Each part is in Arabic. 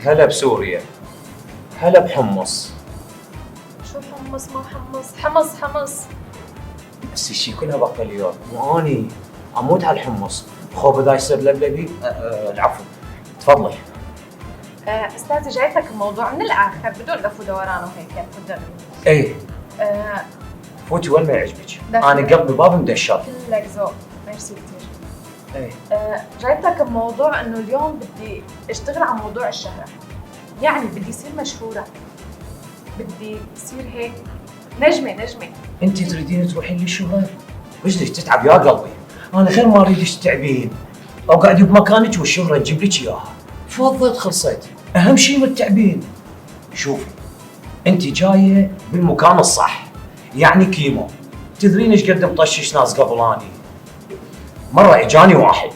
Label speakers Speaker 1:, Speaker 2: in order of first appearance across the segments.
Speaker 1: هلا بسوريا، هلا بحمص.
Speaker 2: شو حمص ما حمص؟ حمص حمص.
Speaker 1: بس الشي كلها بقاليات، واني اموت على الحمص. خو بدا يصير لبلبي. العفو، تفضلي.
Speaker 2: استاذي جايتك الموضوع من الاخر بدون لف ودوران وهيك تفضلي.
Speaker 1: ايه
Speaker 2: آه
Speaker 1: فوتي وين ما يعجبك،
Speaker 2: داخل.
Speaker 1: انا قلبي باب مدشر.
Speaker 2: كلك ذوق، ميرسي كثير.
Speaker 1: ايه
Speaker 2: جايتك بموضوع انه اليوم بدي اشتغل على موضوع الشهرة، يعني بدي يصير مشهورة، بدي يصير هيك نجمة.
Speaker 1: انت تريدين تروحين للشهرة؟ وجدك تتعب يا قلبي، انا غير ما اريدك تتعبين. اقعدي بمكانك والشهرة تجيب لك اياها. فضت خلصت، اهم شيء ما التعبين. شوفي، انت جايه بالمكان الصح، يعني كيمو. تدرين ايش قد مطشش ناس قبل اني؟ مره اجاني واحد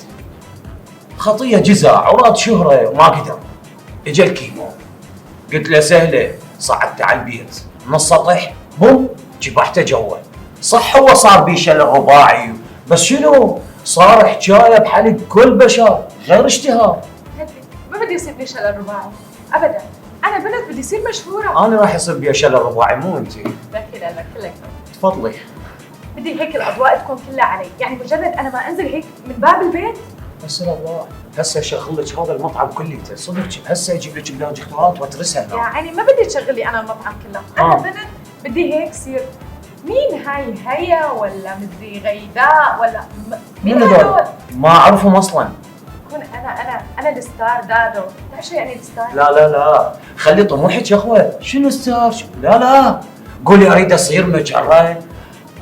Speaker 1: خطيه جزع وراد شهره وما قدر، اجا الكيمو. قلت له سهله، صعدت على البيت من السطح بوم جبحته جوا. صح هو صار بيه شلل رباعي، بس شنو؟ صار حكايه بحلق كل بشر غير اشتهار.
Speaker 2: هدي، ما بدي يصير لي شلل رباعي ابدا، انا بنت بدي يصير مشهورة.
Speaker 1: انا راح يصير بي شلل رباعي مو انت.
Speaker 2: لا كلك ذوق.
Speaker 1: تفضلي.
Speaker 2: بدي هيك الاضواء تكون كلها علي، يعني مجرد انا ما انزل هيك من باب البيت.
Speaker 1: بس الله، هسه اشغل لك هذا المطعم كليته صدق، هسه اجيب لك بلاج اختراعات واترسها هنا.
Speaker 2: يعني ما بدي تشغلي انا المطعم كله، انا بنت بدي هيك صير. مين هاي هيا ولا مدري غيداء ولا
Speaker 1: مين هذول؟ ما اعرفهم اصلا.
Speaker 2: كون انا الستار دادو. تعرف شو يعني الستار؟
Speaker 1: لا خلي طموحك يا اخوي. شنو ستار؟ لا قولي اريد اصير مجرة،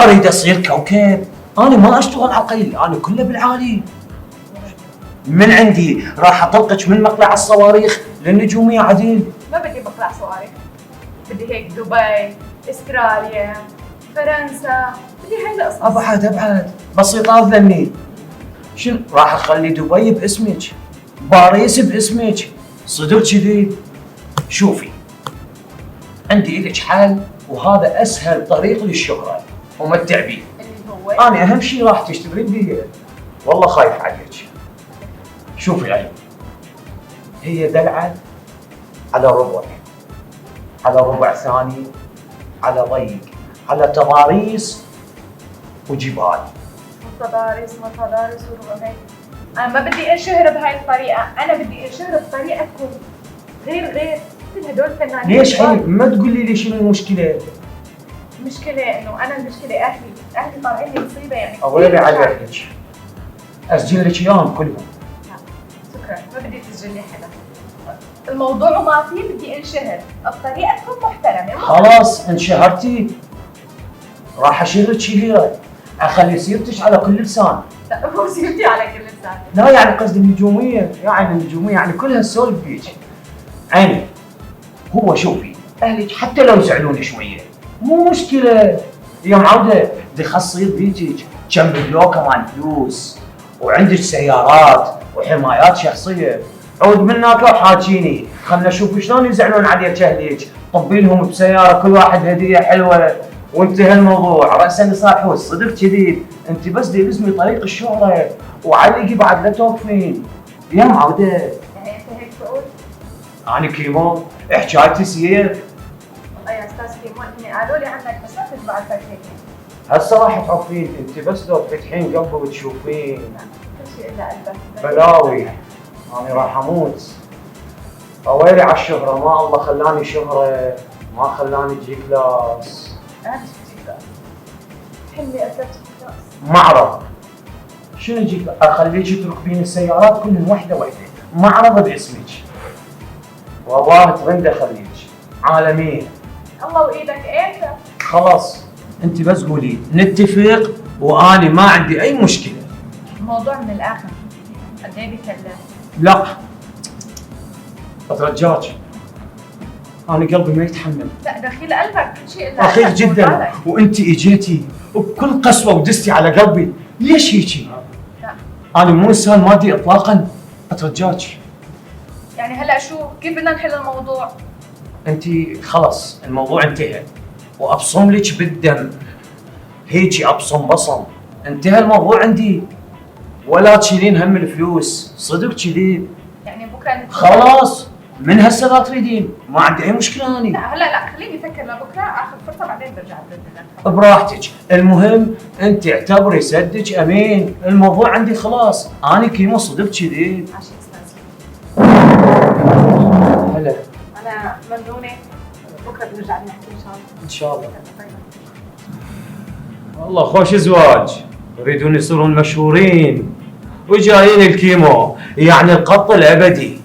Speaker 1: اريد اصير كوكب. انا ما اشتغل على القليل، انا كله بالعالي. من عندي راح اطلقك من مقلع الصواريخ للنجوميه عديل.
Speaker 2: ما بدي بقلع صواريخ، بدي هيك دبي، استراليا، فرنسا، بدي هاي القصص.
Speaker 1: ابعد بسيطات ذني. شنو راح اخلي دبي باسمك، باريس باسمك، صدق كذي؟ شوفي، عندي لك حل، وهذا اسهل طريق للشهره وما تتعبين.
Speaker 2: اللي هو
Speaker 1: انا اهم شيء راح تشتغلين بيه، والله خايف عليك. شوفي عيني، هي دلعه على ربع، على ربع ثاني، على ضيق، على تضاريس وجبال.
Speaker 2: متضارس وربع هيك. انا ما بدي انشهر بهاي الطريقه، انا بدي انشهر بطريقه تكون غير مثل هدول الفنانين.
Speaker 1: ليش عيب؟ ما تقولي لي شنو المشكله؟
Speaker 2: المشكله انه انا المشكله اهلي طالعين لي مصيبه يعني.
Speaker 1: ويلي على اهلك، اسجل لك اياهم كلهم.
Speaker 2: شكرا، ما بدي تسجل لي حدا. الموضوع ما فيه بدي انشهر، الطريقه تكون محترمه.
Speaker 1: خلاص انشهرتي، راح اشيل لك ليره، اخلي سيرتك على كل لسان.
Speaker 2: لا مو سيرتي على كل لسان.
Speaker 1: لا يعني قصدي النجوميه، يعني كل هالسولف بيك. عيني، هو شوفي، اهلك حتى لو زعلوني شويه مو مشكله، يا معوده بدي خصيت بيجيك كم بلوكه مال فلوس، وعندك سيارات وحمايات شخصيه. عود من هناك وحاكيني، خلنا نشوف شلون يزعلون عليك اهلك. طبي لهم بسياره كل واحد هديه حلوه، وانتهى الموضوع. راسا يصالحون صدق كذي. انت بس دي لزمي طريق الشهره، وعلقي بعد لا توقفين يا معوده.
Speaker 2: يعني انت هيك تقول؟
Speaker 1: انا كيمو حكايتي سير.
Speaker 2: والله يا استاذ كيمو انتني قالوا لي عنك بس ما كنت بعرفك هيك.
Speaker 1: هسه راح تعرفين، انت بس لو تفتحين قلبك وتشوفين.
Speaker 2: كل شيء الا قلبك.
Speaker 1: بلاوي، انا راح اموت. اويلي على الشهره، ما الله خلاني شهره، ما خلاني جي كلاس.
Speaker 2: انا مش بجي كلاس. حلمي اركب جي كلاس.
Speaker 1: معرض. شنو جي كلاس؟ اخليك تركبين السيارات كلهن وحده، معرض باسمك، وابغى ترند اخليك عالميه.
Speaker 2: الله وايدك انت.
Speaker 1: خلاص انت بس قولي نتفق، واني ما عندي اي مشكله.
Speaker 2: الموضوع من الاخر قد ايه بكلف؟
Speaker 1: لا اترجاك، انا قلبي ما يتحمل.
Speaker 2: لا دخيل قلبك كل شيء الا
Speaker 1: اخير
Speaker 2: قلبك
Speaker 1: جدا،
Speaker 2: وبالك.
Speaker 1: وانت اجيتي وبكل قسوه ودستي على قلبي. ليش هيجي؟
Speaker 2: لا
Speaker 1: انا مو انسان مادي اطلاقا، اترجاك.
Speaker 2: يعني هلا شو؟ كيف بدنا نحل الموضوع؟
Speaker 1: انت خلص الموضوع انتهى، وابصم لك بالدم، هيجي ابصم بصم، انتهى الموضوع عندي. ولا تشيلين هم الفلوس، صدق كذي.
Speaker 2: يعني بكره نتفق.
Speaker 1: خلاص من هسه لا تريدين؟ ما عندي اي مشكله اني.
Speaker 2: لا هلا لا، خليني افكر لبكره اخذ فرصه بعدين برجع برد لك.
Speaker 1: براحتك، المهم انت اعتبري سدك امين، الموضوع عندي خلاص، انا كيمو صدق كذي.
Speaker 2: عشان استاذ.
Speaker 1: هلا.
Speaker 2: انا ممنونه، بكره بنرجع نحكي ان شاء الله.
Speaker 1: ان شاء الله. والله خوش زواج، يريدون يصيرون مشهورين وجايين الكيمو، يعني القط الابدي.